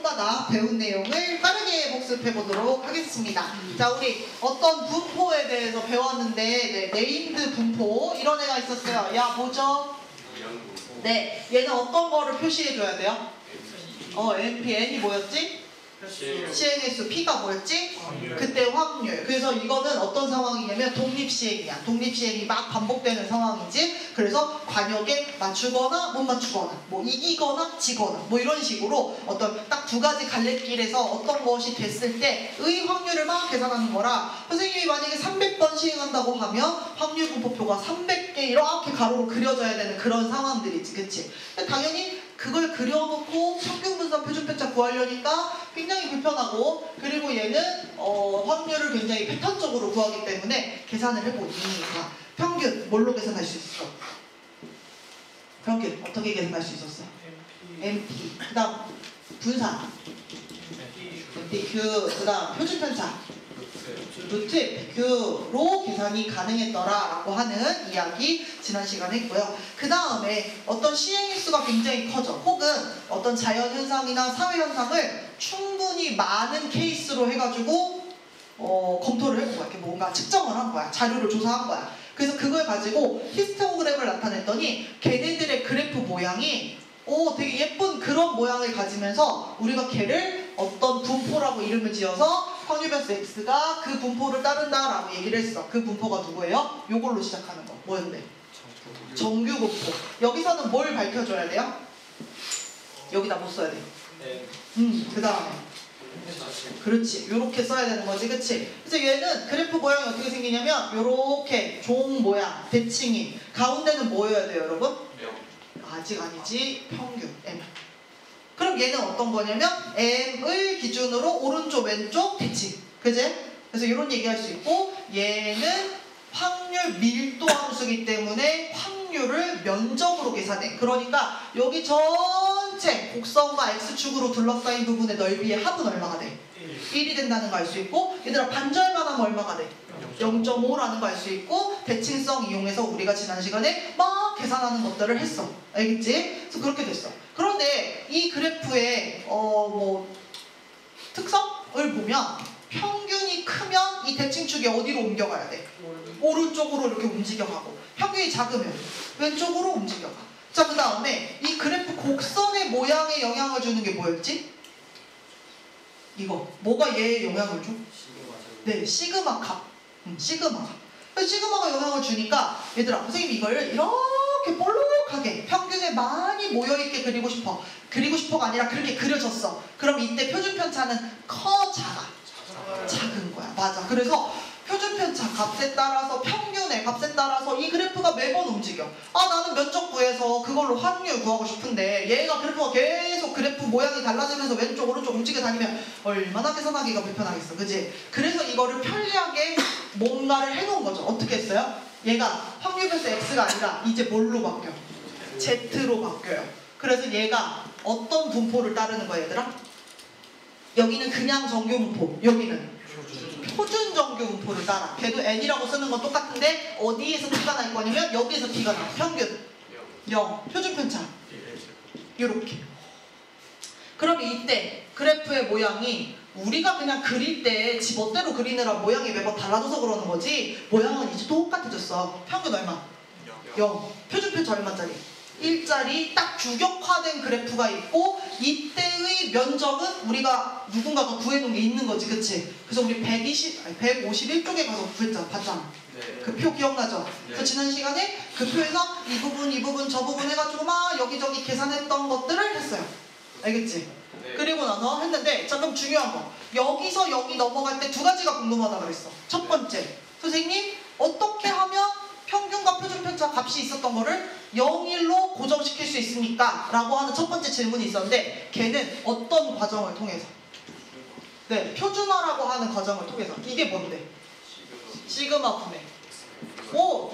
보다 배운 내용을 빠르게 복습해 보도록 하겠습니다. 자, 우리 어떤 분포에 대해서 배웠는데 네임드 분포 이런 애가 있었어요. 야, 뭐죠? 네, 얘는 어떤 거를 표시해 줘야 돼요? NP, N이 뭐였지? 시행횟수, P가 뭐였지? 그때 확률. 그래서 이거는 어떤 상황이냐면 독립시행이야. 독립시행이 막 반복되는 상황이지. 그래서 관역에 맞추거나 못 맞추거나 뭐 이기거나 지거나 뭐 이런 식으로 어떤 딱 두 가지 갈래길에서 어떤 것이 됐을 때의 확률을 막 계산하는 거라, 선생님이 만약에 300번 시행한다고 하면 확률 분포표가 300개 이렇게 가로로 그려져야 되는 그런 상황들이지. 그치? 당연히 그걸 그려놓고 평균분산 표준편차 구하려니까 굉장히 불편하고, 그리고 얘는 확률을 굉장히 패턴적으로 구하기 때문에 계산을 해보니, 자, 평균 뭘로 계산할 수 있어? 평균 어떻게 계산할 수 있었어? MP. 그 다음 분산 MPQ. 그 다음 표준편차 루트 FQ로 계산이 가능했더라 라고 하는 이야기 지난 시간에 했고요. 그 다음에 어떤 시행일수가 굉장히 커져, 혹은 어떤 자연현상이나 사회현상을 충분히 많은 케이스로 해가지고 검토를 해본 거야. 이렇게 뭔가 측정을 한 거야. 자료를 조사한 거야. 그래서 그걸 가지고 히스토그램을 나타냈더니 걔네들의 그래프 모양이 되게 예쁜 그런 모양을 가지면서 우리가 걔를 어떤 분포라고 이름을 지어서 확률 변수 x가 그 분포를 따른다라고 얘기를 했어. 그 분포가 누구예요? 요걸로 시작하는 거. 뭐였는데? 정규 분포. 여기서는 뭘 밝혀줘야 돼요? 여기다 뭐 써야 돼요? 그 다음에 그렇지, 요렇게 써야 되는 거지. 그치? 그래서 얘는 그래프 모양이 어떻게 생기냐면 요렇게 종 모양, 대칭이. 가운데는 뭐여야 돼요, 여러분? 아직 아니지. 평균 M. 그럼 얘는 어떤 거냐면 M을 기준으로 오른쪽 왼쪽 대칭. 그제? 그래서 이런 얘기 할 수 있고, 얘는 확률 밀도 함수이기 때문에 확률을 면적으로 계산해. 그러니까 여기 전체 곡선과 X축으로 둘러싸인 부분의 넓이의 합은 얼마가 돼? 1이 된다는 거 알 수 있고, 얘들아 반절만 하면 얼마가 돼? 0.5라는 거 알 수 있고, 대칭성 이용해서 우리가 지난 시간에 막 계산하는 것들을 했어. 알겠지? 그래서 그렇게 됐어. 그런데 이 그래프의 특성을 보면 평균이 크면 이 대칭축이 어디로 옮겨가야 돼? 오른쪽으로 이렇게 움직여가고, 평균이 작으면 왼쪽으로 움직여가. 자, 그 다음에 이 그래프 곡선의 모양에 영향을 주는 게 뭐였지? 이거. 뭐가 얘에 영향을 줘? 네, 시그마 값. 시그마 값. 시그마가 영향을 주니까 얘들아, 선생님이 이걸 이렇게 볼록하게 평균에 많이 모여있게 그리고 싶어. 그리고 싶어가 아니라 그렇게 그려졌어. 그럼 이때 표준편차는 커, 작아? 작은 거야. 맞아. 그래서 표준편차 값에 따라서, 평균의 값에 따라서 이 그래프가 매번 움직여. 나는 면적 구해서 그걸로 확률 구하고 싶은데 얘가 그래프가 계속 그래프 모양이 달라지면서 왼쪽 오른쪽 움직여 다니면 얼마나 계산하기가 불편하겠어. 그지? 그래서 이거를 편리하게 뭔가를 해놓은 거죠. 어떻게 했어요? 얘가 확률 변수 x가 아니라 이제 뭘로 바뀌어? z로 바뀌어요. 그래서 얘가 어떤 분포를 따르는 거야, 얘들아? 여기는 그냥 정규 분포, 여기는 표준 정규 분포를 따라. 걔도 n이라고 쓰는 건 똑같은데 어디에서 t가 날 거냐면 여기에서 t가 나. 평균 0, 표준 편차 요렇게. 그럼 이때 그래프의 모양이 우리가 그냥 그릴 때 지 멋대로 그리느라 모양이 매번 달라져서 그러는 거지, 모양은 이제 똑같아졌어. 평균 얼마? 0. 표준 편차 얼마짜리? 1짜리 딱 규격화된 그래프가 있고, 이때의 면적은 우리가 누군가가 구해놓은 게 있는 거지. 그치? 그래서 우리 151쪽에 가서 구했잖아. 봤잖아. 네. 그 표 기억나죠? 네. 그래서 지난 시간에 그 표에서 이 부분 저 부분 해가지고 막 여기저기 계산했던 것들을 했어요. 알겠지? 네. 그리고 나서 했는데, 자, 그럼 중요한 거, 여기서 여기 넘어갈 때 두 가지가 궁금하다 그랬어. 첫 번째, 선생님 어떻게 하면 평균과 표준편차 값이 있었던 거를 0일로 고정시킬 수 있습니까? 라고 하는 첫 번째 질문이 있었는데, 걔는 어떤 과정을 통해서? 네, 표준화라고 하는 과정을 통해서. 이게 뭔데? 시그마 분해.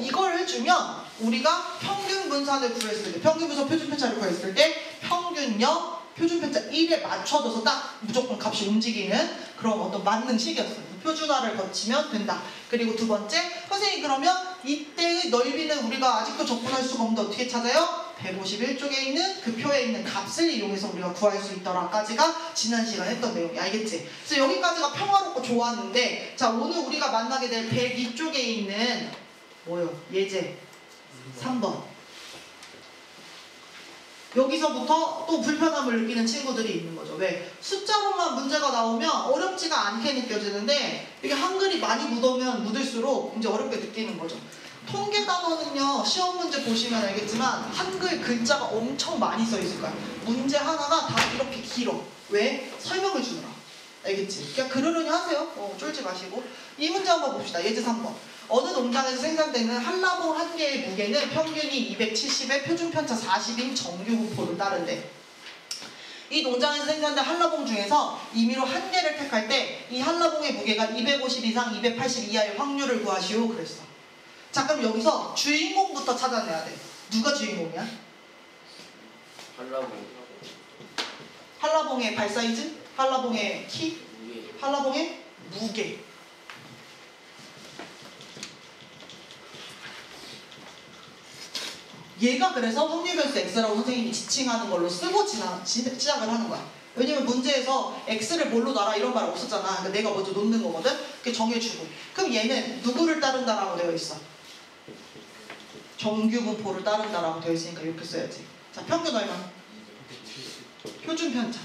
이걸 해주면 우리가 평균 분산을 구했을 때, 평균 분산 표준편차를 구했을 때 평균0, 표준편차 1에 맞춰져서 딱 무조건 값이 움직이는 그런 어떤 만능식이었어요. 표준화를 거치면 된다. 그리고 두 번째, 선생님 그러면 이때의 넓이는 우리가 아직도 접근할 수가 없는데 어떻게 찾아요? 151쪽에 있는 그 표에 있는 값을 이용해서 우리가 구할 수 있더라까지가 지난 시간에 했던 내용이 알겠지? 그래서 여기까지가 평화롭고 좋았는데 자 오늘 우리가 만나게 될 102쪽에 있는 뭐요? 예제 3번 여기서부터 또 불편함을 느끼는 친구들이 있는 거죠. 왜? 숫자로만 문제가 나오면 어렵지가 않게 느껴지는데 이게 한글이 많이 묻으면 묻을수록 이제 어렵게 느끼는 거죠. 통계 단어는요 시험 문제 보시면 알겠지만 한글 글자가 엄청 많이 써 있을 거야. 문제 하나가 다 이렇게 길어. 왜? 설명을 주느라. 알겠지? 그냥 그러려니 하세요. 쫄지 마시고. 이 문제 한번 봅시다. 예제 3번. 어느 농장에서 생산되는 한라봉 한 개의 무게는 평균이 270에 표준 편차 40인 정규 분포를 따른대. 이 농장에서 생산된 한라봉 중에서 임의로 한 개를 택할 때 이 한라봉의 무게가 250 이상 280 이하의 확률을 구하시오 그랬어. 자 그럼 여기서 주인공부터 찾아내야 돼. 누가 주인공이야? 한라봉의 발 사이즈? 한라봉의 키? 한라봉의 무게. 얘가 그래서 확률변수 x라고 선생님이 지칭하는 걸로 쓰고 시작을 하는 거야. 왜냐면 문제에서 x를 뭘로 놔라 이런 말 없었잖아. 그러니까 내가 먼저 놓는 거거든. 그게 정해주고. 그럼 얘는 누구를 따른다라고 되어 있어? 정규분포를 따른다라고 되어 있으니까 이렇게 써야지. 자 평균 얼마? 표준 편차.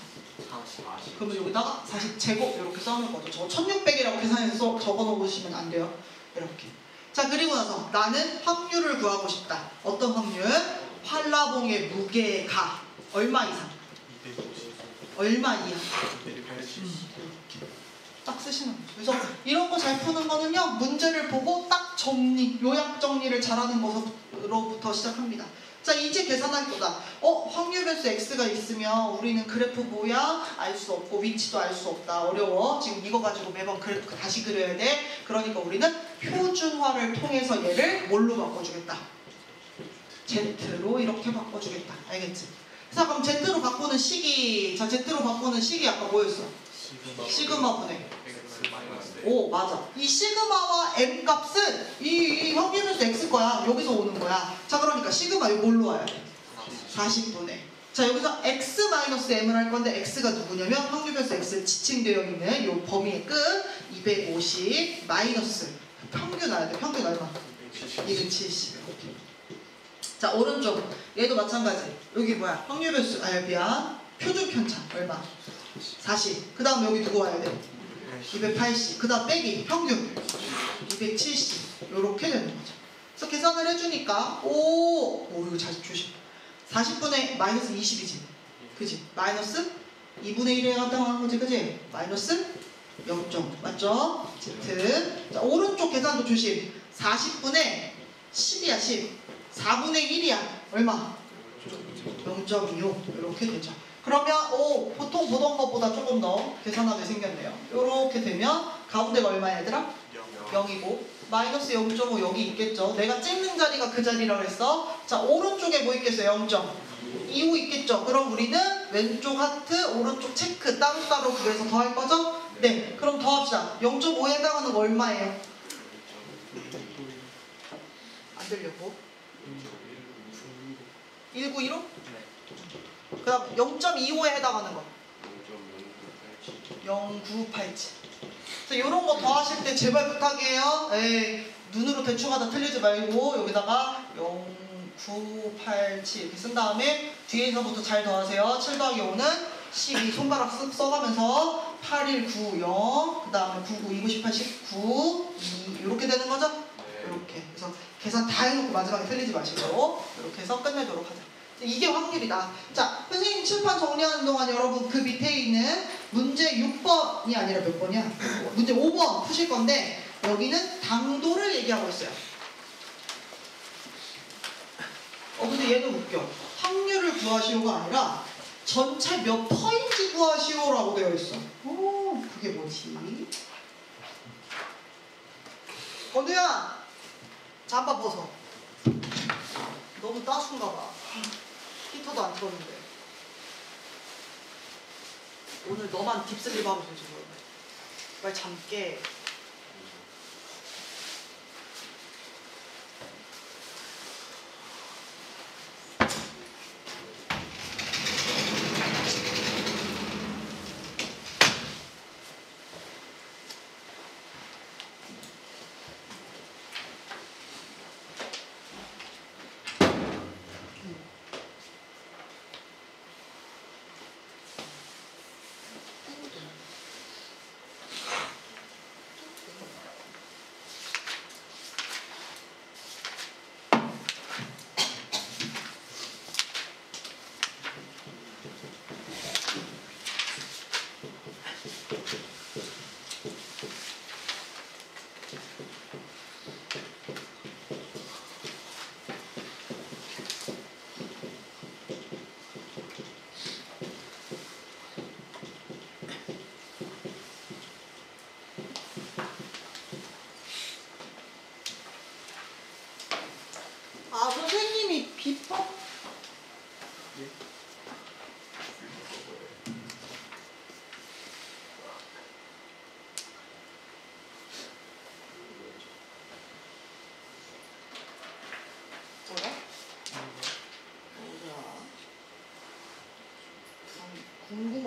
그러면 여기다가 40제곱 이렇게 써놓은 거죠. 저거 1600이라고 계산해서 적어놓으시면 안 돼요. 이렇게. 자 그리고 나서 나는 확률을 구하고 싶다. 어떤 확률? 한라봉의 무게가 얼마 이상? 얼마 이하? 딱 쓰시는 거죠. 그래서 이런 거 잘 푸는 거는요 문제를 보고 딱 정리, 요약 정리를 잘하는 것으로부터 시작합니다. 자 이제 계산할 거다. 확률 변수 x가 있으면 우리는 그래프 뭐야? 알 수 없고 위치도 알 수 없다. 어려워. 지금 이거 가지고 매번 그래프 다시 그려야 돼. 그러니까 우리는 표준화를 통해서 얘를 뭘로 바꿔주겠다? Z로 이렇게 바꿔주겠다. 알겠지? 자 그럼 Z로 바꾸는 식이 자 Z로 바꾸는 식이 아까 뭐였어? 시그마 분의 오 맞아. 이 시그마와 m 값은 이 확률 변수 x 거야. 여기서 오는 거야. 자 그러니까 시그마 이거 뭘로 와야 돼? 40분의 자 여기서 x-m을 할 건데 x가 누구냐면 확률 변수 x 지칭되어 있는 이 범위의 끝 250 마이너스 평균 알아야 돼. 평균 얼마? 270. 자 오른쪽 얘도 마찬가지. 여기 뭐야? 확률 변수 미안 표준 편차 얼마? 40. 그 다음 여기 누구 와야 돼? 280. 그 다음 빼기 평균 270. 요렇게 되는 거죠. 그래서 계산을 해주니까 이거 잘 조심. 40분의 마이너스 20이지. 그지? 마이너스 2분의 1에 해당하는 거지. 그지? 마이너스 0점. 맞죠? Z. 자 오른쪽 계산도 조심. 40분의 10이야 10. 4분의 1이야. 얼마? 0.25. 이렇게 되죠. 그러면 보통 보던 것보다 조금 더 계산하게 생겼네요. 이렇게 되면 가운데가 얼마야 얘들아? 0이고 마이너스 0.5 여기 있겠죠. 내가 찍는 자리가 그 자리라고 했어. 자 오른쪽에 뭐 있겠어요? 0.25 있겠죠. 그럼 우리는 왼쪽 하트 오른쪽 체크 따로따로 구해서 더할 거죠? 네 그럼 더합시다. 0.5에 해당하는 거 얼마예요? 안 들려고? 1915? 그 다음 0.25에 해당하는 거 0987. 그래서 이런 거 더하실 때 제발 부탁이에요. 눈으로 대충 하다 틀리지 말고 여기다가 0987 이렇게 쓴 다음에 뒤에서부터 잘 더하세요. 7 더하기 5는 12 손가락 쓱 써가면서 8190 그 다음에 99 29 18 19 2 이렇게 되는 거죠? 이렇게. 그래서 계산 다 해놓고 마지막에 틀리지 마시고 이렇게 해서 끝내도록 하자. 이게 확률이다. 자, 선생님 칠판 정리하는 동안 여러분 그 밑에 있는 문제 6번이 아니라 몇 번이야? 문제 5번 푸실 건데 여기는 당도를 얘기하고 있어요. 근데 얘는 웃겨. 확률을 구하시오가 아니라 전체 몇 퍼인지 구하시오라고 되어 있어. 그게 뭐지? 건우야! 잠바 벗어. 너무 따순가 봐. 히터도 안 틀었는데. 오늘 너만 딥슬립 하고 있어 지금. 빨리 잠 깨.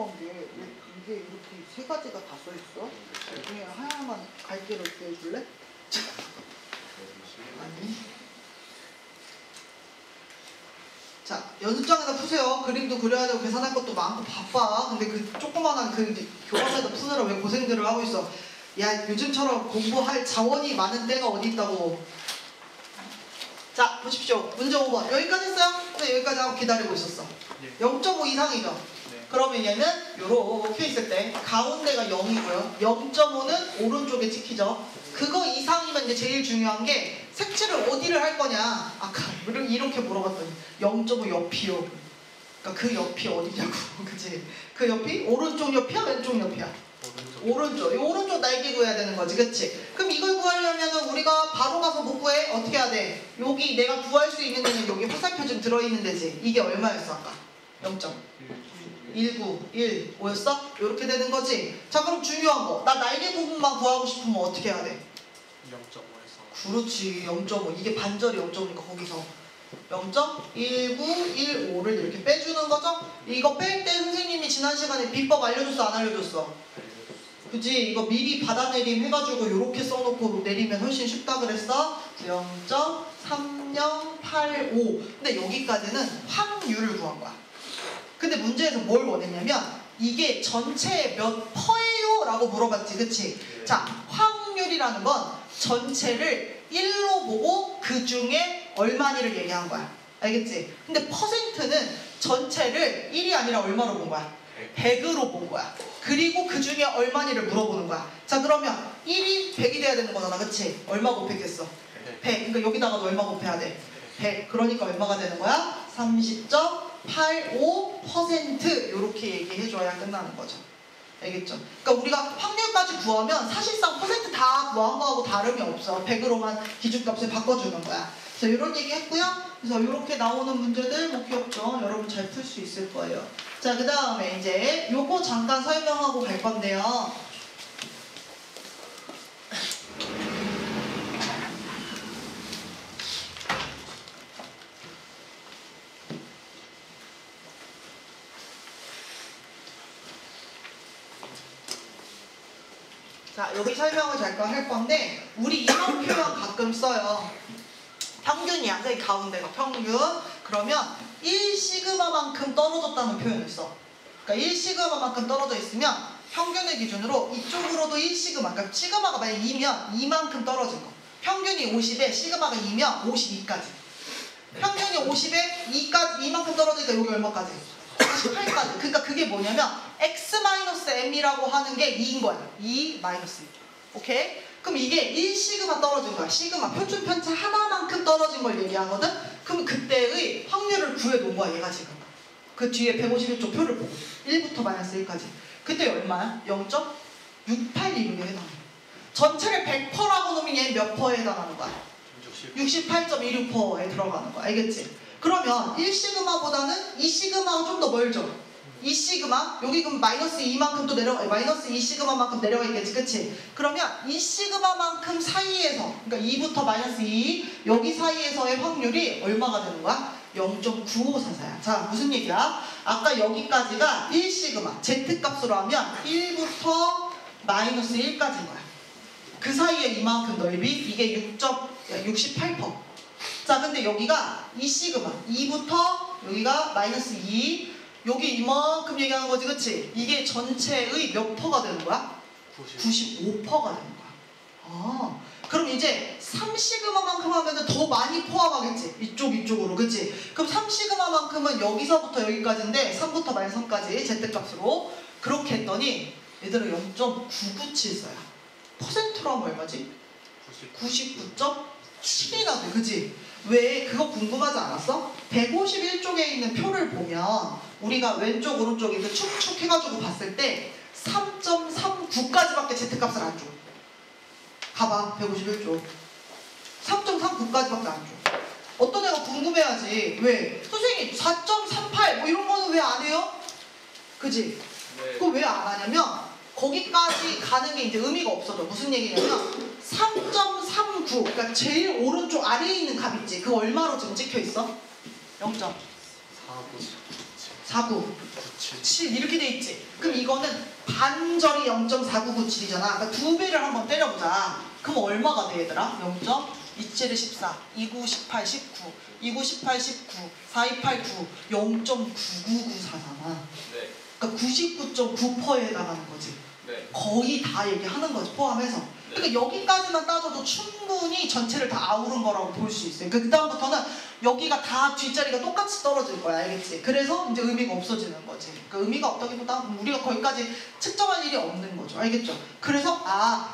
궁금한 게 왜 이게 이렇게 세 가지가 다 써 있어? 중에 하나만 갈대로 떼줄래? 아니. 자, 연습장에다 푸세요. 그림도 그려야 되고 계산할 것도 많고 바빠. 근데 그 조그만한 그 이제 교과서에다 푸느라 왜 고생들을 하고 있어? 야, 요즘처럼 공부할 자원이 많은 때가 어디 있다고. 자, 보십시오. 문제 5번. 여기까지 했어요? 네, 여기까지 하고 기다리고 있었어. 0.5 이상이죠? 그러면 얘는 요렇게 있을 때 가운데가 0이고요. 0.5는 오른쪽에 찍히죠. 그거 이상이면 이제 제일 중요한 게 색칠을 어디를 할 거냐. 아까 이렇게 물어봤더니 0.5 옆이요. 그러니까 그 옆이 어디냐고. 그치? 그 옆이 오른쪽 옆이야? 왼쪽 옆이야? 오른쪽. 이 오른쪽 날개 구해야 되는 거지. 그치? 그럼 이걸 구하려면 우리가 바로 가서 못 구해? 어떻게 해야 돼? 여기 내가 구할 수 있는 데는 여기 화살표 좀 들어있는 데지. 이게 얼마였어 아까? 0.191였어? 이렇게 되는 거지. 자, 그럼 중요한 거. 나 날개 부분만 구하고 싶으면 어떻게 해야 돼? 0.5에서. 그렇지. 0.5. 이게 반절이 0.5니까 거기서 0.1915를 이렇게 빼주는 거죠? 이거 뺄 때 선생님이 지난 시간에 비법 알려줬어? 안 알려줬어? 그지? 이거 미리 받아내림 해가지고 이렇게 써놓고 내리면 훨씬 쉽다 그랬어? 0.3085. 근데 여기까지는 확률을 구한 거야. 근데 문제에서 뭘 원했냐면 이게 전체의 몇 퍼예요? 라고 물어봤지. 그치? 자, 확률이라는 건 전체를 1로 보고 그 중에 얼마니를 얘기한 거야. 알겠지? 근데 퍼센트는 전체를 1이 아니라 얼마로 본 거야? 100으로 본 거야. 그리고 그 중에 얼마니를 물어보는 거야. 자, 그러면 1이 100이 돼야 되는 거잖아. 그치? 얼마 곱했겠어? 100. 그러니까 여기다가도 얼마 곱해야 돼? 100. 그러니까 얼마가 되는 거야? 30.85% 이렇게 얘기해줘야 끝나는 거죠. 알겠죠? 그러니까 우리가 확률까지 구하면 사실상 퍼센트 다 구한 거하고 다름이 없어. 100으로만 기준값을 바꿔주는 거야. 그래서 이런 얘기 했고요. 그래서 이렇게 나오는 문제들 뭐 귀엽죠? 여러분 잘 풀 수 있을 거예요. 자, 그 다음에 이제 요거 잠깐 설명하고 갈 건데요. 자, 여기 설명을 잠깐 할 건데 우리 이런 표현 가끔 써요. 평균이야. 이 가운데가 평균. 그러면 1시그마만큼 떨어졌다는 표현을 써. 그러니까 1시그마만큼 떨어져 있으면 평균의 기준으로 이쪽으로도 1시그마. 그러니까 시그마가 만약 2면 이만큼 떨어진 거. 평균이 50에 시그마가 2면 52까지. 평균이 50에 2까지 이만큼 떨어지니까 여기 얼마까지? 48까지. 그러니까 그게 뭐냐면 x-m이라고 하는 게 2인 거야. 2 마이너스 2. 오케이? 그럼 이게 1시그마 떨어진 거야. 시그마 표준 편차 하나만큼 떨어진 걸 얘기하거든? 그럼 그때의 확률을 구해놓은 거야. 얘가 지금. 그 뒤에 151쪽 표를 보고 1부터 마이너스 1까지. 그때 얼마야? 0.682에 해당해. 전체를 100%라고 놓으면 얘 몇 퍼에 해당하는 거야? 68.26%에 들어가는 거야. 알겠지? 그러면 1시그마보다는 2시그마가 좀 더 멀죠? 2시그마? 여기 그럼 마이너스 2만큼 또 내려가, 마이너스 2시그마만큼 내려가 있겠지, 그치? 그러면 2시그마만큼 사이에서, 그러니까 2부터 마이너스 2, 여기 사이에서의 확률이 얼마가 되는 거야? 0.9544야. 자, 무슨 얘기야? 아까 여기까지가 1시그마, Z값으로 하면 1부터 마이너스 1까지인 거야. 그 사이에 이만큼 넓이, 이게 68%. 자, 근데 여기가 2시그마, 2부터 여기가 마이너스 2, 여기 이만큼 얘기하는 거지, 그치? 이게 전체의 몇 퍼가 되는 거야? 95%가 되는 거야. 아, 그럼 이제 3시그마만큼 하면 더 많이 포함하겠지? 이쪽으로, 그치? 그럼 3시그마만큼은 여기서부터 여기까지인데 3부터 마이너스 3까지 Z값으로 그렇게 했더니 얘들아 0.997써야. 퍼센트로 하면 얼마지? 99.7이나 돼, 그치? 왜 그거 궁금하지 않았어? 151쪽에 있는 표를 보면 우리가 왼쪽 오른쪽 이렇게 축축 해가지고 봤을 때 3.39까지밖에 Z값을 안 줘. 가봐 151쪽 3.39까지밖에 안 줘. 어떤 애가 궁금해하지. 왜? 선생님 4.38 뭐 이런 거는 왜 안 해요? 그지? 네. 그거 왜 안 하냐면 거기까지 가는 게 이제 의미가 없어져. 무슨 얘기냐면 3.39 그러니까 제일 오른쪽 아래에 있는 값 있지. 그거 얼마로 지금 찍혀 있어? 0.49 49, 7 이렇게 돼 있지. 그럼 이거는 반절이 0.4997이잖아. 그러니까 2배를 한번 때려보자. 그럼 얼마가 돼 얘들아? 0.27에 14, 29, 18, 19, 29, 18, 19, 4289, 0.9994잖아. 네. 그러니까 99.9%에 해당하는 거지. 네. 거의 다 얘기하는 거지, 포함해서. 그러니까 여기까지만 따져도 충분히 전체를 다 아우른 거라고 볼 수 있어요. 그 다음부터는 여기가 다 뒷자리가 똑같이 떨어질 거야, 알겠지? 그래서 이제 의미가 없어지는 거지. 그러니까 의미가 없다기보다 우리가 거기까지 측정할 일이 없는 거죠, 알겠죠? 그래서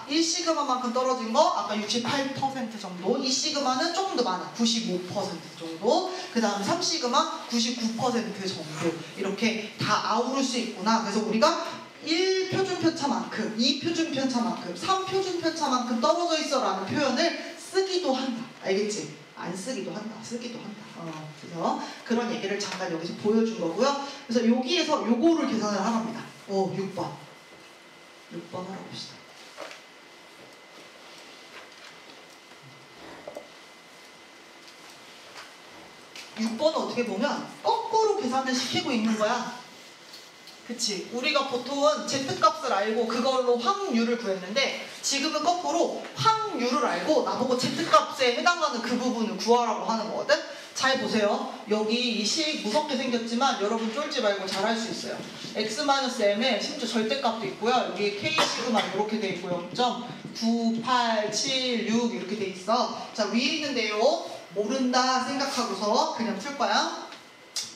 1시그마만큼 떨어진 거 아까 68% 정도, 2시그마는 조금 더 많아, 95% 정도, 그 다음 3시그마 99% 정도 이렇게 다 아우를 수 있구나. 그래서 우리가 1표준편차만큼, 2표준편차만큼, 3표준편차만큼 떨어져 있어 라는 표현을 쓰기도 한다. 알겠지? 안 쓰기도 한다. 쓰기도 한다. 그래서 그런 얘기를 잠깐 여기서 보여준 거고요. 그래서 여기에서 요거를 계산을 하랍니다. 6번. 6번 알아봅시다. 6번은 어떻게 보면 거꾸로 계산을 시키고 있는 거야. 그치? 우리가 보통은 Z값을 알고 그걸로 확률을 구했는데 지금은 거꾸로 확률을 알고 나보고 Z값에 해당하는 그 부분을 구하라고 하는 거거든? 잘 보세요. 여기 이 식 무섭게 생겼지만 여러분 쫄지 말고 잘 할 수 있어요. X-M에 심지어 절대값도 있고요. 여기 K-시그마 이렇게 돼 있고 0.9876 이렇게 돼 있어. 자, 위에 있는데요. 모른다 생각하고서 그냥 풀 거야.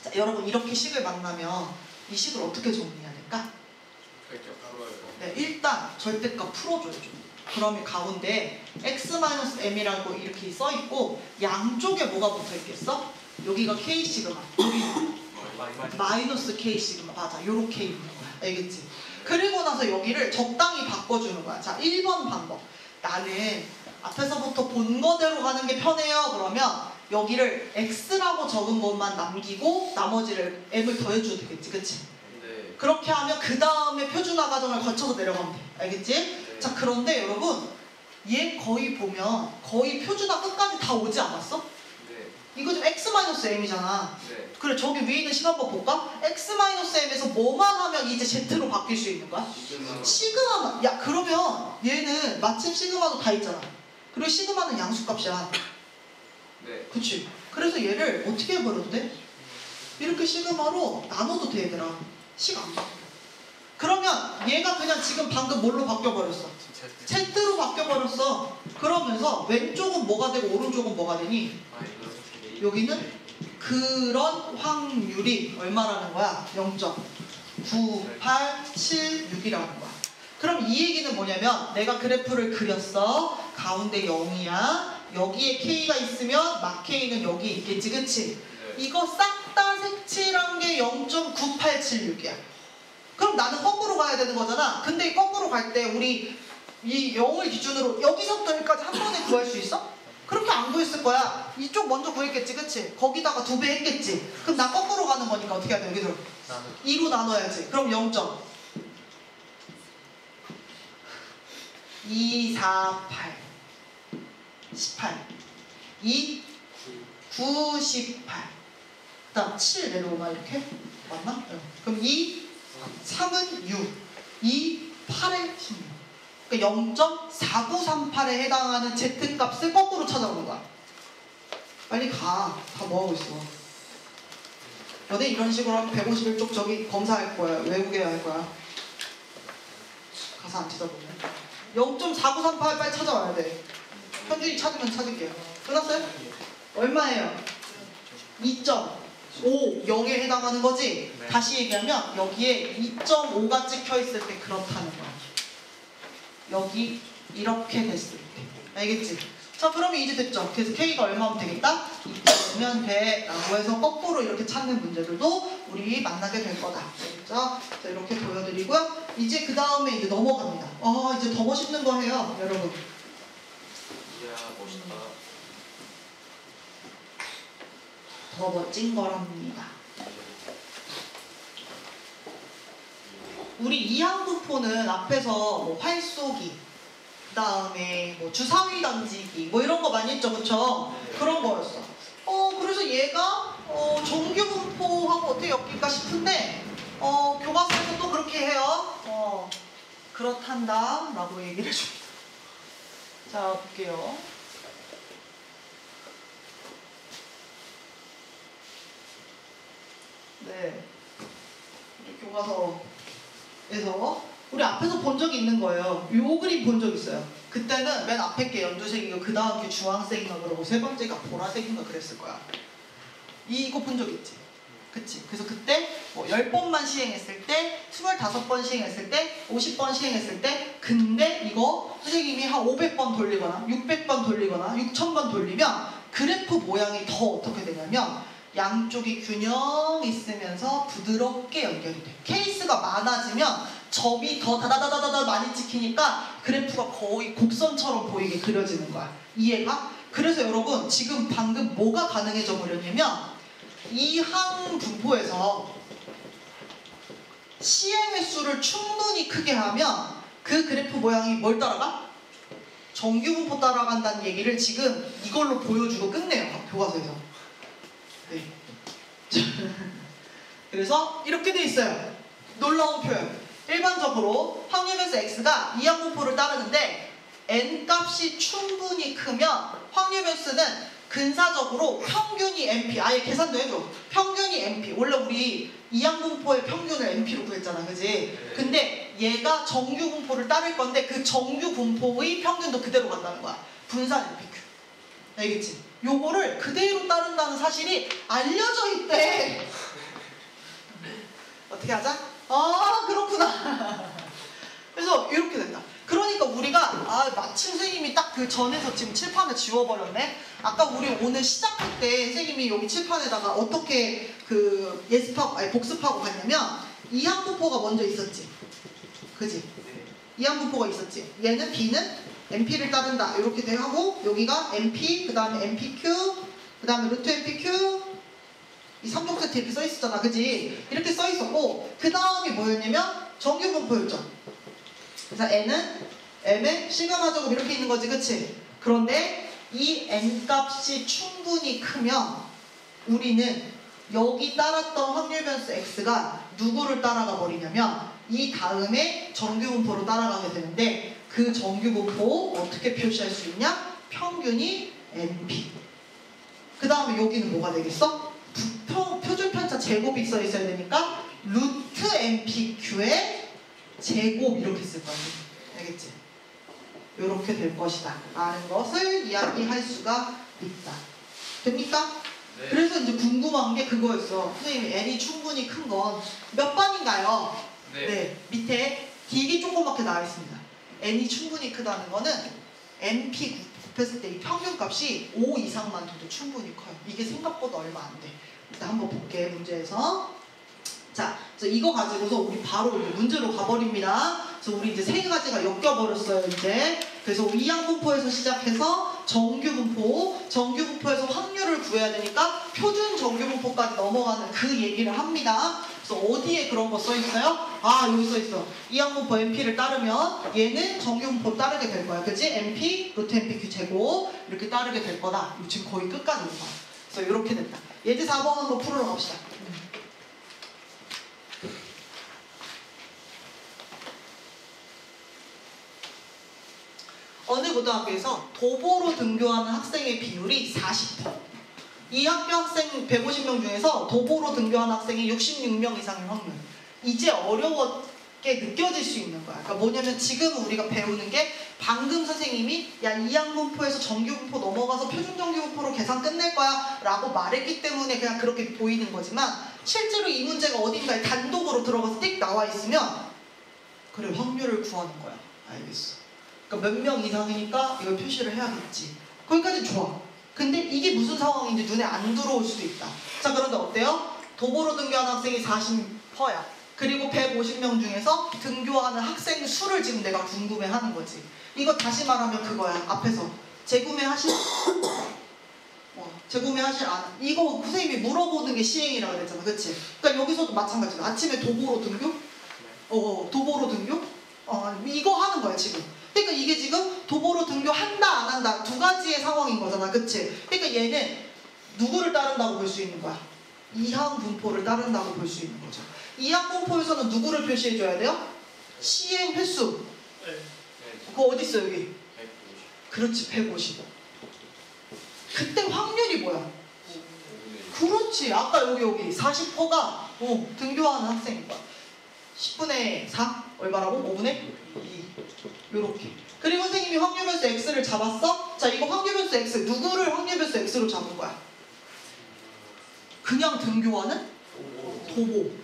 자, 여러분 이렇게 식을 만나면 이 식을 어떻게 정리해야 될까? 네, 일단 절대값 풀어줘야죠. 그러면 가운데 x-m이라고 이렇게 써있고 양쪽에 뭐가 붙어있겠어? 여기가 k-시그마, 여기 마이너스 k-시그마, 맞아, 요렇게 있는 거야. 알겠지? 그리고 나서 여기를 적당히 바꿔주는 거야. 자, 1번 방법. 나는 앞에서부터 본 거대로 가는 게 편해요. 그러면 여기를 x라고 적은 것만 남기고 나머지를 m을 더해줘도 되겠지, 그치? 네. 그렇게 하면 그 다음에 표준화 과정을 거쳐서 내려가면 돼. 알겠지? 네. 자, 그런데 여러분 얘 거의 보면 거의 표준화 끝까지 다 오지 않았어? 네. 이거 좀 x-m이잖아. 네. 그래, 저기 위에 있는 식 한번 볼까? x-m에서 뭐만 하면 이제 z로 바뀔 수 있는 거야? 시그마만. 야, 그러면 얘는 마침 시그마도 다 있잖아. 그리고 시그마는 양수값이야. 네. 그치? 그래서 얘를 어떻게 해버려도 돼? 이렇게 시그마로 나눠도 돼, 얘들아. 식 안 바뀌어. 그러면 얘가 그냥 지금 방금 뭘로 바뀌어버렸어? Z로 바뀌어버렸어. 그러면서 왼쪽은 뭐가 되고 오른쪽은 뭐가 되니? 여기는 그런 확률이 얼마라는 거야? 0.9876이라는 거야. 그럼 이 얘기는 뭐냐면 내가 그래프를 그렸어. 가운데 0이야. 여기에 K가 있으면 막 K는 여기 있겠지, 그치? 이거 싹 다 색칠한 게 0.9876이야. 그럼 나는 거꾸로 가야 되는 거잖아. 근데 이 거꾸로 갈 때 우리 이 0을 기준으로 여기서부터 여기까지 한 번에 구할 수 있어? 그렇게 안 구했을 거야. 이쪽 먼저 구했겠지, 그치? 거기다가 2배 했겠지. 그럼 나 거꾸로 가는 거니까 어떻게 해야 돼? 여기서 2로 나눠야지. 그럼 0.248 18 2 9 18 그 다음 7 내려오나 이렇게? 맞나? 그럼 2 3은 6 2 8에 16 그러니까 0.4938에 해당하는 Z값을 거꾸로 찾아오는 거야. 빨리 가. 다 뭐하고 있어. 너네 이런 식으로 하면 151쪽 저기 검사할 거야. 외우게 할 거야. 가서 안 찾아보네. 0.4938 빨리 찾아와야 돼. 현준이 찾으면 찾을게요. 끝났어요? 얼마예요? 2.5 0에 해당하는 거지? 네. 다시 얘기하면 여기에 2.5가 찍혀 있을 때 그렇다는 거야. 여기 이렇게 됐을 때. 알겠지? 자, 그러면 이제 됐죠? 그래서 K가 얼마면 되겠다? 2.5면 돼 라고 해서 거꾸로 이렇게 찾는 문제들도 우리 만나게 될 거다. 알겠죠? 자, 이렇게 보여드리고요. 이제 그 다음에 이제 넘어갑니다. 이제 더 멋있는 거 해요, 여러분. 이야, 멋있다. 더 멋진 거랍니다. 우리 이항분포는 앞에서 뭐 활쏘기, 그 다음에 뭐 주사위 던지기, 뭐 이런 거 많이 했죠, 그쵸? 그런 거였어. 그래서 얘가 정규 분포하고 어떻게 엮일까 싶은데 교과서에서 또 그렇게 해요. 그렇단다 라고 얘기를 해줍니다. 자, 볼게요. 네, 우리 교과서에서 우리 앞에서 본 적이 있는 거예요. 요 그림 본 적 있어요. 그때는 맨 앞에 게 연두색이고 그 다음 게 주황색인가 그러고 세 번째가 보라색인가 그랬을 거야. 이거 본 적 있지? 그치? 그래서 그때 뭐 10번만 시행했을 때, 25번 시행했을 때, 50번 시행했을 때, 근데 이거 선생님이 한 500번 돌리거나 600번 돌리거나 6000번 돌리면 그래프 모양이 더 어떻게 되냐면 양쪽이 균형 있으면서 부드럽게 연결이 돼. 케이스가 많아지면 점이 더 다다다다다 많이 찍히니까 그래프가 거의 곡선처럼 보이게 그려지는 거야. 이해가? 그래서 여러분 지금 방금 뭐가 가능해져 버렸냐면 이 항 분포에서 시행의 수를 충분히 크게 하면 그 그래프 모양이 뭘 따라가? 정규 분포 따라간다는 얘기를 지금 이걸로 보여주고 끝내요. 교과서에서. 네. 그래서 이렇게 돼 있어요. 놀라운 표현. 일반적으로 확률 변수 x가 이항 분포를 따르는데 n 값이 충분히 크면 확률 변수는 근사적으로 평균이 NP, 아예 계산도 해줘. 평균이 NP. 원래 우리 이항 분포의 평균을 NP로 구했잖아, 그지? 근데 얘가 정규 분포를 따를 건데 그 정규 분포의 평균도 그대로 간다는 거야. 분산 NPQ. 알겠지? 요거를 그대로 따른다는 사실이 알려져 있대. 어떻게 하자? 아, 그렇구나. 그래서 이렇게 된다. 그러니까 우리가 마침 선생님이 딱 그 전에서 지금 칠판을 지워버렸네. 아까 우리 오늘 시작할 때 선생님이 여기 칠판에다가 어떻게 그 복습하고 갔냐면 이항 분포가 먼저 있었지. 그지? 이항 분포가 있었지. 얘는 B는 NP를 따른다. 이렇게 하고 여기가 NP, 그 다음에 NPQ, 그 다음에 루트 NPQ 이 3종 세트 이렇게 써있었잖아. 그지? 이렇게 써있었고 그 다음이 뭐였냐면 정규 분포였죠. 그래서 N은 M의 시그마적으로 이렇게 있는 거지. 그치? 그런데 이 N 값이 충분히 크면 우리는 여기 따랐던 확률 변수 X가 누구를 따라가 버리냐면 이 다음에 정규 분포로 따라가게 되는데 그 정규 분포 어떻게 표시할 수 있냐? 평균이 NP. 그 다음에 여기는 뭐가 되겠어? 표준 편차 제곱이 써 있어야 되니까 루트 NPQ의 제곱 이렇게 쓸 거야. 알겠지? 이렇게 될 것이다 라는 것을 이야기할 수가 있다. 됩니까? 네. 그래서 이제 궁금한 게 그거였어. 선생님 N이 충분히 큰 건 몇 번인가요? 네. 밑에 되게 조그맣게 나와 있습니다. N이 충분히 크다는 거는 NP 곱했을 때 이 평균값이 5 이상만 돼도 충분히 커요. 이게 생각보다 얼마 안 돼. 일단 한번 볼게. 문제에서 자, 그래서 이거 가지고서 우리 바로 문제로 가버립니다. 그래서 우리 이제 세 가지가 엮여버렸어요, 이제. 그래서 이항 분포에서 시작해서 정규 분포에서 확률을 구해야 되니까 표준 정규 분포까지 넘어가는 그 얘기를 합니다. 그래서 어디에 그런 거 써 있어요? 아, 여기 써 있어. 이항 분포 NP를 따르면 얘는 정규 분포 따르게 될 거야. 그치? NP, 루트 NPQ 제곱 이렇게 따르게 될 거다. 이거 지금 거의 끝까지 온 거야. 그래서 이렇게 된다. 예제 4번 한번 풀으러 갑시다. 어느 고등학교에서 도보로 등교하는 학생의 비율이 40%. 이 학교 학생 150명 중에서 도보로 등교하는 학생이 66명 이상의 확률. 이제 어려웠게 느껴질 수 있는 거야. 그러니까 뭐냐면 지금 우리가 배우는 게 방금 선생님이 야 이항 분포에서 정규 분포 넘어가서 표준 정규 분포로 계산 끝낼 거야 라고 말했기 때문에 그냥 그렇게 보이는 거지만 실제로 이 문제가 어딘가에 단독으로 들어가서 띡 나와 있으면 그래 확률을 구하는 거야. 알겠어. 그러니까 몇 명 이상이니까 이걸 표시를 해야겠지. 거기까지 좋아. 근데 이게 무슨 상황인지 눈에 안 들어올 수도 있다. 자, 그런데 어때요? 도보로 등교하는 학생이 40%야. 그리고 150명 중에서 등교하는 학생 수를 지금 내가 궁금해하는 거지. 이거 다시 말하면 그거야. 앞에서 재구매하실? 재구매하실 안? 이거 선생님이 물어보는 게 시행이라고 그랬잖아. 그치? 그러니까 여기서도 마찬가지다. 아침에 도보로 등교? 도보로 등교? 이거 하는 거야 지금. 그러니까 이게 지금 도보로 등교한다 안 한다 두 가지의 상황인 거잖아. 그치? 그러니까 얘는 누구를 따른다고 볼 수 있는 거야? 이항 분포를 따른다고 볼 수 있는 거죠. 이항 분포에서는 누구를 표시해줘야 돼요? 시행 횟수. 네. 그거 어디 있어 여기? 150. 그렇지 150. 그때 확률이 뭐야? 5분의 1. 그렇지. 아까 여기 40%가 등교하는 학생인 거야. 10분의 4 얼마라고? 5분의 2 요렇게. 그리고 선생님이 확률변수 x를 잡았어? 자 이거 확률변수 x 누구를 확률변수 x로 잡은 거야? 그냥 등교하는 도보.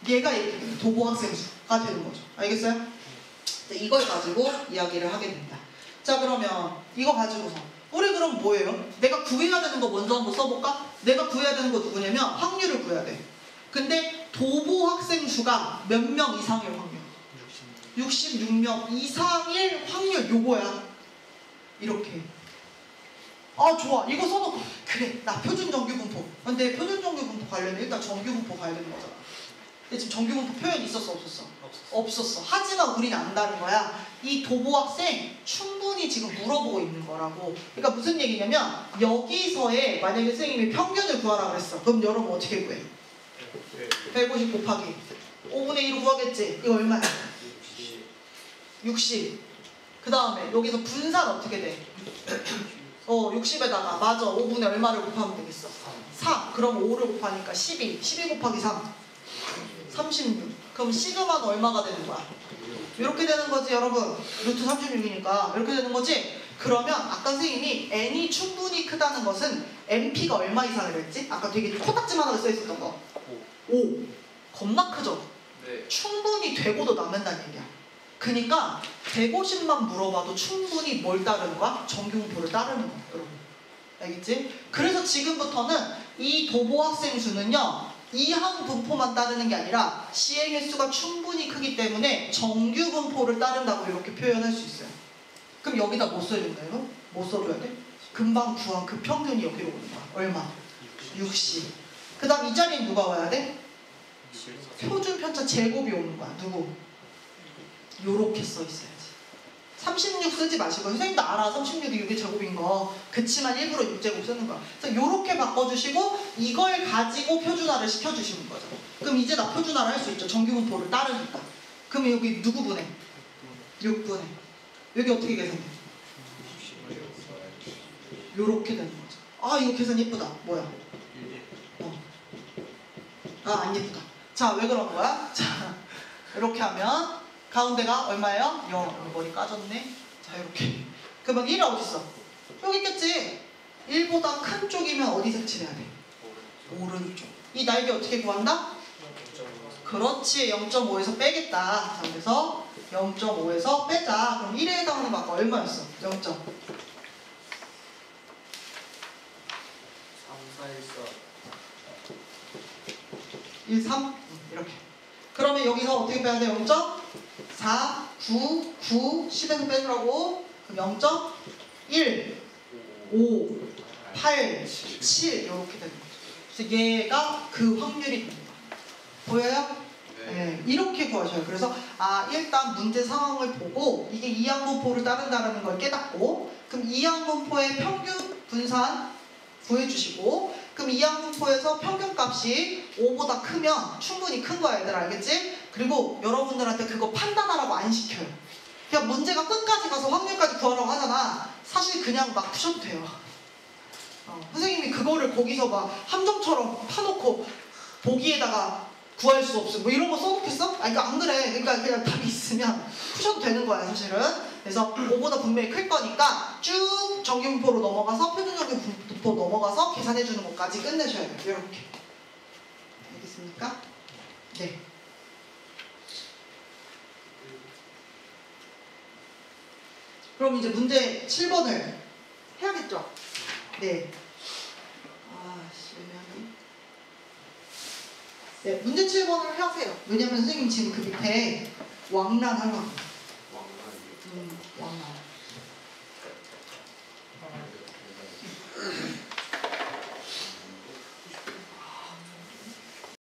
얘가 이렇게 도보 학생 수가 되는 거죠. 알겠어요? 자, 이걸 가지고 이야기를 하게 된다. 자 그러면 이거 가지고서 우리 그럼 뭐예요? 내가 구해야 되는 거 먼저 한번 써볼까? 내가 구해야 되는 거 누구냐면 확률을 구해야 돼. 근데 도보 학생 수가 몇 명 이상일 확률? 66명 이상일 확률 요거야. 이렇게. 아 좋아. 이거 써놓고 그래 나 표준 정규 분포. 근데 표준 정규 분포 가려면 일단 정규 분포 가야 되는 거잖아. 근데 지금 정규 분포 표현이 있었어 없었어? 없었어. 하지만 우리는 안다는 거야. 이 도보 학생 충분히 지금 물어보고 있는 거라고. 그러니까 무슨 얘기냐면 여기서의 만약에 선생님이 평균을 구하라 그랬어. 그럼 여러분 어떻게 구해? 150 곱하기 5분의 1로 구하겠지? 이거 얼마야? 60. 그 다음에 여기서 분산 어떻게 돼? 60에다가 맞아 5분의 얼마를 곱하면 되겠어? 3. 그럼 5를 곱하니까 12. 12 곱하기 3. 36. 그럼 시그마는 얼마가 되는 거야? 이렇게 되는 거지 여러분. 루트 36이니까 이렇게 되는 거지? 그러면 아까 선생님이 n이 충분히 크다는 것은 np가 얼마 이상을 했지? 아까 되게 코딱지만 하게 써있었던 거 5. 겁나 크죠? 네. 충분히 되고도 남는다는 얘기야. 그니까 150만 물어봐도 충분히 뭘 따르는 거야? 정규분포를 따르는 거야 여러분. 알겠지? 그래서 지금부터는 이 도보 학생 수는요 이항 분포만 따르는 게 아니라 시행 횟수가 충분히 크기 때문에 정규 분포를 따른다고 이렇게 표현할 수 있어요. 그럼 여기다 뭐 써야 된다요? 뭐 써줘야 돼? 금방 구한 그 평균이 여기로 오는 거야. 얼마? 60. 그 다음 이 자리엔 누가 와야 돼? 표준 편차 제곱이 오는 거야. 누구? 요렇게 써 있어야지. 36 쓰지 마시고 선생님도 알아 36이 6의 제곱인 거. 그치만 일부러 6제곱 쓰는 거야. 그래서 요렇게 바꿔주시고 이걸 가지고 표준화를 시켜주시는 거죠. 그럼 이제 나 표준화를 할 수 있죠. 정규분포를 따르니까. 그럼 여기 누구 분해? 6분해. 여기 어떻게 계산돼? 요렇게 되는 거죠. 아 이거 계산 예쁘다. 뭐야? 안 예쁘다. 자 왜 그런 거야? 자 이렇게 하면 가운데가 얼마예요? 0. 머리 까졌네. 자 이렇게. 그러면 1은 어디 있어? 여기 있겠지. 1보다 큰 쪽이면 어디 색칠해야 돼? 오른쪽. 이 날개 어떻게 구한다? 그렇지. 0.5에서 빼겠다. 자 그래서 0.5에서 빼자. 그럼 1에 해당하는 거 아까 얼마였어? 0. 3, 4, 1, 4. 1, 3? 이렇게. 그러면 여기서 어떻게 빼야 돼? 0.4, 9, 9, 10에서 빼주라고. 그럼 0.1, 5, 8, 7 이렇게 되는 거죠. 그래서 얘가 그 확률이 됩니다. 보여요? 네. 이렇게 구하셔요. 그래서 일단 문제 상황을 보고 이게 이항분포를 따른다는 걸 깨닫고 그럼 이항분포의 평균 분산 구해주시고 그럼 이항분포에서 평균값이 5보다 크면 충분히 큰 거야 얘들 알겠지? 그리고 여러분들한테 그거 판단하라고 안 시켜요. 그냥 문제가 끝까지 가서 확률까지 구하라고 하잖아. 사실 그냥 막 푸셔도 돼요. 선생님이 그거를 거기서 막 함정처럼 파놓고 보기에다가 구할 수 없음 뭐 이런 거 써놓겠어? 그러니까 안 그래. 그러니까 그냥 답이 있으면 푸셔도 되는 거야 사실은. 그래서 5보다 분명히 클 거니까 쭉 정규분포로 넘어가서 표준정규분포 넘어가서 계산해주는 것까지 끝내셔야 돼요. 이렇게. 알겠습니까? 네. 그럼 이제 문제 7번을 해야겠죠? 네. 네, 문제 7번을 하세요. 왜냐면 선생님 지금 그 밑에 왕란하려고.